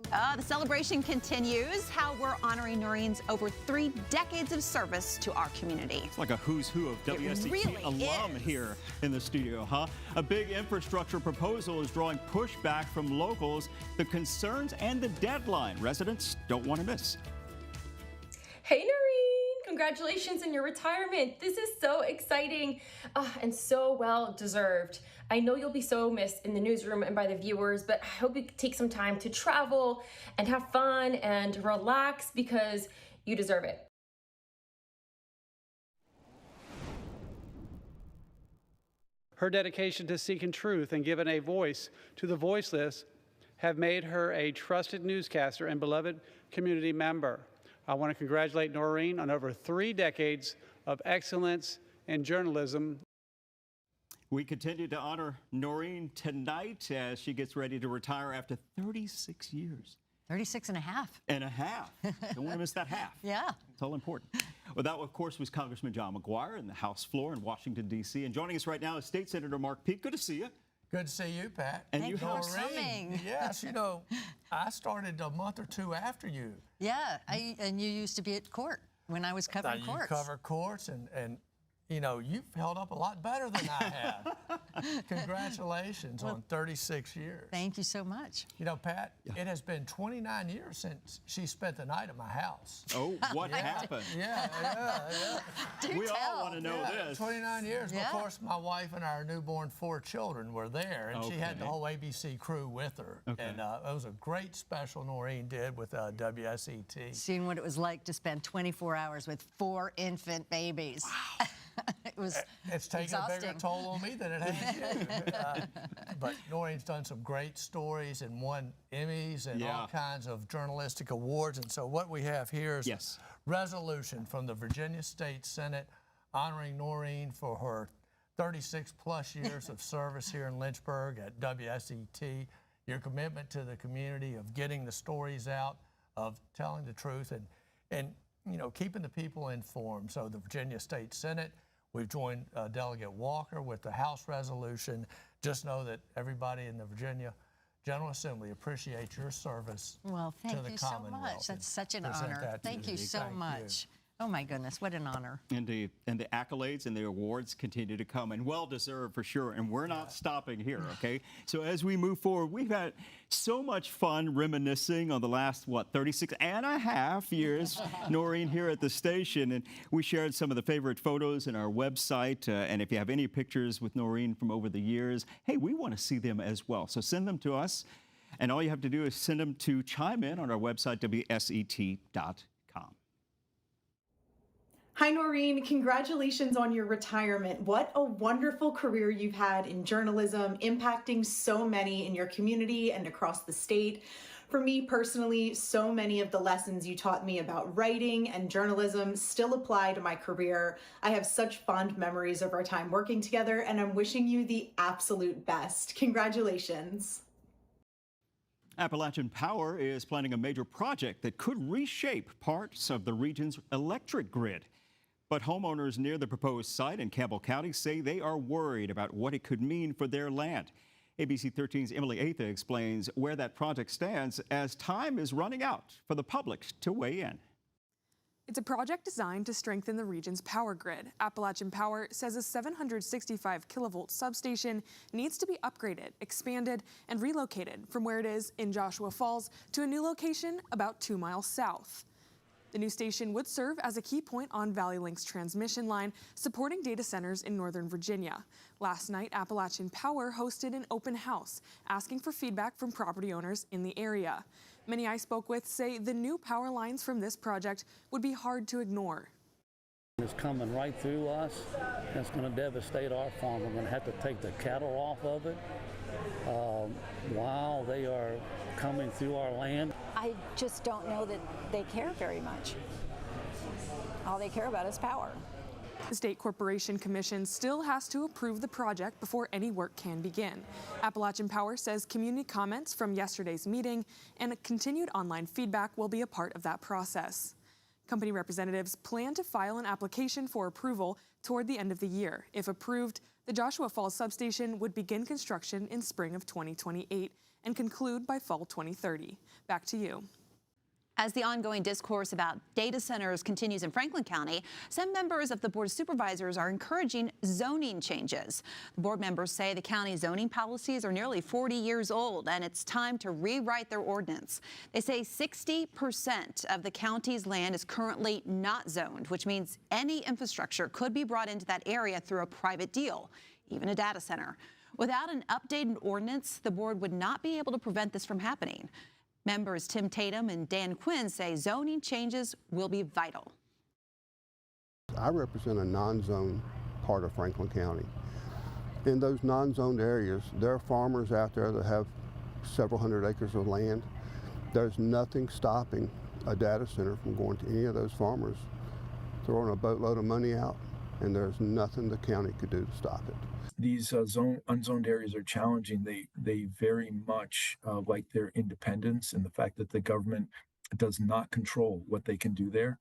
The celebration continues, how we're honoring Noreen's over 3 decades of service to our community. It's like a who's who of WSET really alum is. here in the studio, huh? A big infrastructure proposal is drawing pushback from locals. The concerns and the deadline residents don't want to miss. Hey Noreen, congratulations on your retirement. This is so exciting and so well deserved. I know you'll be so missed in the newsroom and by the viewers, but I hope you take some time to travel and have fun and relax because you deserve it. Her dedication to seeking truth and giving a voice to the voiceless have made her a trusted newscaster and beloved community member. I want to congratulate Noreen on over 3 decades of excellence in journalism. We continue to honor Noreen tonight as she gets ready to retire after 36 years. 36 and a half. And a half. Don't want to miss that half. Yeah. It's all important. Well, that, of course, was Congressman John McGuire in the House floor in Washington, D.C. And joining us right now is State Senator Mark Peake. Good to see you. Good to see you, Pat. And Thank you for coming. Yes, you know, I started a month or 2 after you. Yeah, and you used to be at court when I was covering courts. You cover courts, and you know, you've held up a lot better than I have. Congratulations on 36 years. Thank you so much. You know, Pat, it has been 29 years since she spent the night at my house. Oh, what happened? Yeah. We all want to know this. 29 years. Yeah. Of course, my wife and our newborn 4 children were there, and she had the whole ABC crew with her. Okay. And it was a great special Noreen did with WSET. Seeing what it was like to spend 24 hours with 4 infant babies. Wow. It's taken a bigger toll on me than it has you. But Noreen's done some great stories and won Emmys and all kinds of journalistic awards. And so what we have here is resolution from the Virginia State Senate honoring Noreen for her 36-plus years of service here in Lynchburg at WSET, your commitment to the community of getting the stories out, of telling the truth, and you know, keeping the people informed. So the Virginia State Senate, we've joined Delegate Walker with the House resolution. Just know that everybody in the Virginia General Assembly appreciates your service to the Commonwealth. Well, thank you so much. That's such an honor. Thank you so much. Oh my goodness, what an honor. Indeed. And the accolades and the awards continue to come, and well-deserved for sure. And we're not stopping here, okay? So as we move forward, we've had so much fun reminiscing on the last, 36 and a half years, Noreen, here at the station. And we shared some of the favorite photos in our website. And if you have any pictures with Noreen from over the years, hey, we want to see them as well. So send them to us. And all you have to do is send them to chime in on our website, WSET.com. Hi, Noreen. Congratulations on your retirement. What a wonderful career you've had in journalism, impacting so many in your community and across the state. For me personally, so many of the lessons you taught me about writing and journalism still apply to my career. I have such fond memories of our time working together, and I'm wishing you the absolute best. Congratulations. Appalachian Power is planning a major project that could reshape parts of the region's electric grid. But homeowners near the proposed site in Campbell County say they are worried about what it could mean for their land. ABC 13's Emily Atha explains where that project stands as time is running out for the public to weigh in. It's a project designed to strengthen the region's power grid. Appalachian Power says a 765 kilovolt substation needs to be upgraded, expanded, and relocated from where it is in Joshua Falls to a new location about 2 miles south. The new station would serve as a key point on Valley Link's transmission line, supporting data centers in Northern Virginia. Last night, Appalachian Power hosted an open house, asking for feedback from property owners in the area. Many I spoke with say the new power lines from this project would be hard to ignore. It's coming right through us. It's going to devastate our farm. We're going to have to take the cattle off of it while they are coming through our land. I just don't know that they care very much. All they care about is power. The State Corporation Commission still has to approve the project before any work can begin. Appalachian Power says community comments from yesterday's meeting and continued online feedback will be a part of that process. Company representatives plan to file an application for approval toward the end of the year. If approved, the Joshua Falls substation would begin construction in spring of 2028 and conclude by fall 2030. Back to you. As the ongoing discourse about data centers continues in Franklin County, some members of the Board of Supervisors are encouraging zoning changes. The board members say the county's zoning policies are nearly 40 years old, and it's time to rewrite their ordinance. They say 60% of the county's land is currently not zoned, which means any infrastructure could be brought into that area through a private deal, even a data center. Without an updated ordinance, the board would not be able to prevent this from happening. Members Tim Tatum and Dan Quinn say zoning changes will be vital. I represent a non-zoned part of Franklin County. In those non-zoned areas, there are farmers out there that have several hundred acres of land. There's nothing stopping a data center from going to any of those farmers, throwing a boatload of money out, and there's nothing the county could do to stop it. These unzoned areas are challenging. They very much like their independence and the fact that the government does not control what they can do there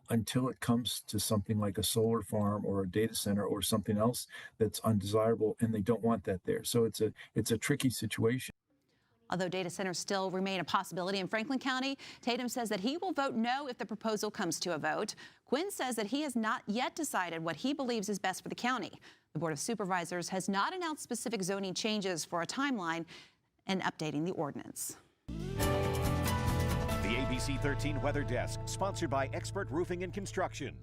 until it comes to something like a solar farm or a data center or something else that's undesirable, and they don't want that there. So it's a tricky situation. Although data centers still remain a possibility in Franklin County, Tatum says that he will vote no if the proposal comes to a vote. Quinn says that he has not yet decided what he believes is best for the county. The Board of Supervisors has not announced specific zoning changes for a timeline and updating the ordinance. The ABC 13 Weather Desk, sponsored by Expert Roofing and Construction.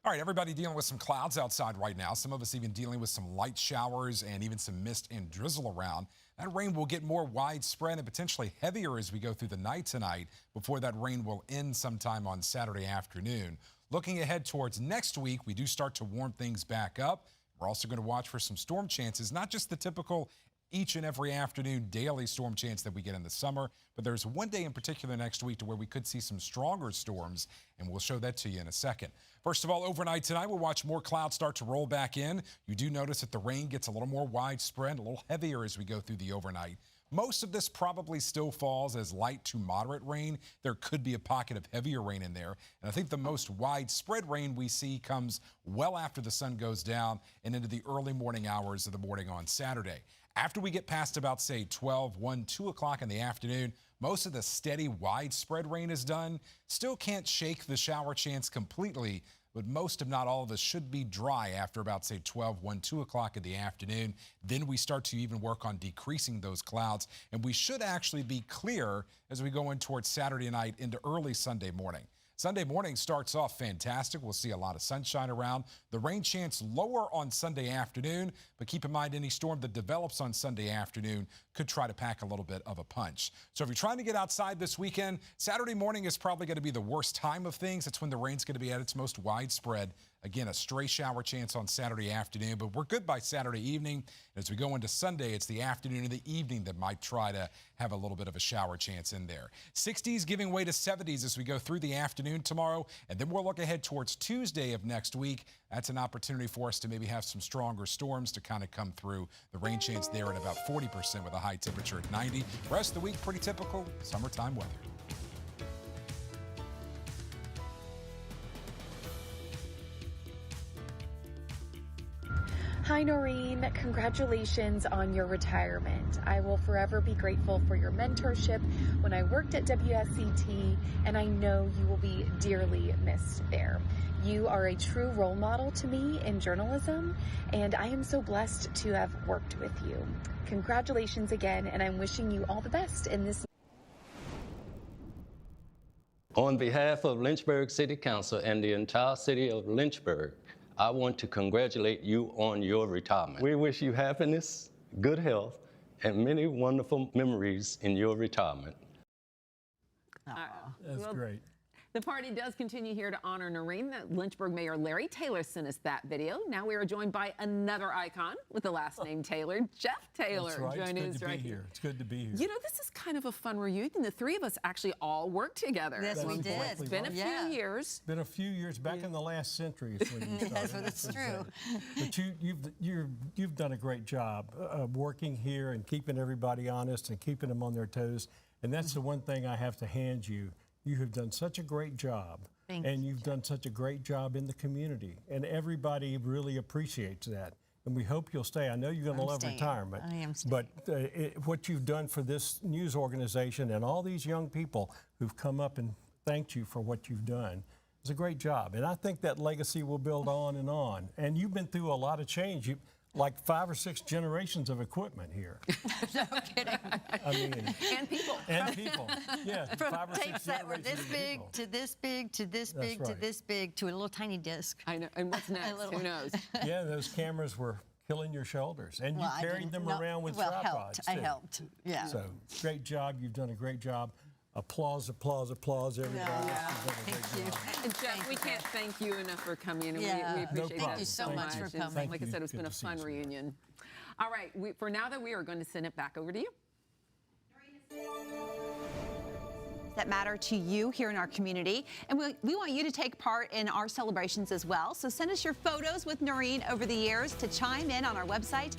All right, everybody dealing with some clouds outside right now. Some of us even dealing with some light showers and even some mist and drizzle around. That rain will get more widespread and potentially heavier as we go through the night tonight before that rain will end sometime on Saturday afternoon. Looking ahead towards next week, we do start to warm things back up. We're also going to watch for some storm chances, not just the typical each and every afternoon daily storm chance that we get in the summer, but there's one day in particular next week to where we could see some stronger storms, and we'll show that to you in a second. First of all, overnight tonight, we'll watch more clouds start to roll back in. You do notice that the rain gets a little more widespread, a little heavier as we go through the overnight. Most of this probably still falls as light to moderate rain. There could be a pocket of heavier rain in there. And I think the most widespread rain we see comes well after the sun goes down and into the early morning hours of the morning on Saturday. After we get past about, say, 12, 1, 2 o'clock in the afternoon, most of the steady widespread rain is done. Still can't shake the shower chance completely, but most, if not all of us, should be dry after about, say, 12, 1, 2 o'clock in the afternoon. Then we start to even work on decreasing those clouds, and we should actually be clear as we go in towards Saturday night into early Sunday morning. Sunday morning starts off fantastic. We'll see a lot of sunshine around. The rain chance lower on Sunday afternoon, but keep in mind any storm that develops on Sunday afternoon could try to pack a little bit of a punch. So if you're trying to get outside this weekend, Saturday morning is probably going to be the worst time of things. That's when the rain's going to be at its most widespread. Again, a stray shower chance on Saturday afternoon, but we're good by Saturday evening. As we go into Sunday, it's the afternoon and the evening that might try to have a little bit of a shower chance in there. 60s giving way to 70s as we go through the afternoon tomorrow, and then we'll look ahead towards Tuesday of next week. That's an opportunity for us to maybe have some stronger storms to kind of come through. The rain chance there at about 40% with a high temperature at 90. Rest of the week, pretty typical summertime weather. Hi, Noreen. Congratulations on your retirement. I will forever be grateful for your mentorship when I worked at WSET, and I know you will be dearly missed there. You are a true role model to me in journalism, and I am so blessed to have worked with you. Congratulations again, and I'm wishing you all the best in this. On behalf of Lynchburg City Council and the entire city of Lynchburg, I want to congratulate you on your retirement. We wish you happiness, good health, and many wonderful memories in your retirement. That's great. The party does continue here to honor Noreen. Lynchburg Mayor Larry Taylor sent us that video. Now we are joined by another icon with the last name Taylor, Jeff Taylor. That's right. Joining it's good us to be here. It's good to be here. You know, this is kind of a fun reunion. The three of us actually all worked together. Yes, we did. It's been a few years. It's been a few years back in the last century. Is when you started. That's true. But you've done a great job working here and keeping everybody honest and keeping them on their toes. And that's the one thing I have to hand you. You have done such a great job. And you've done such a great job in the community. And everybody really appreciates that. and we hope you'll stay. I know you're going to love staying. retirement. I am staying. But what you've done for this news organization and all these young people who've come up and thanked you for what you've done is a great job. And I think that legacy will build on and on. And you've been through a lot of change. Like 5 or 6 generations of equipment here. No kidding. I mean, and people. And people. Yeah. From 5 or 6 tapes that were this generations of big people. to this big to this big to right. this big to a little tiny disc. I know. And what's next? Who knows? Yeah, those cameras were killing your shoulders. And Well, I you carried didn't- them no, around with well, tripods, I too. helped. Yeah. So, great job. You've done a great job. Applause, applause, applause, everybody. Yeah. You've done a great Thank you. job. And Jeff, we can't thank you enough for coming, and Yeah. we No appreciate problem. that Thank you so so much for And coming. Thank like I you. said, it's been Good a to see fun you. reunion. All right, for now, though, we are going to send it back over to you. That matter to you here in our community. And we want you to take part in our celebrations as well. So send us your photos with Noreen over the years to chime in on our website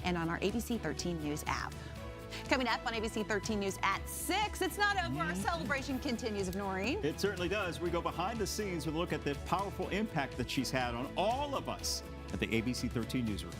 and on our ABC 13 News app. Coming up on ABC 13 News at 6, it's not over. Our celebration continues of Noreen. It certainly does. We go behind the scenes with a look at the powerful impact that she's had on all of us at the ABC 13 Newsroom.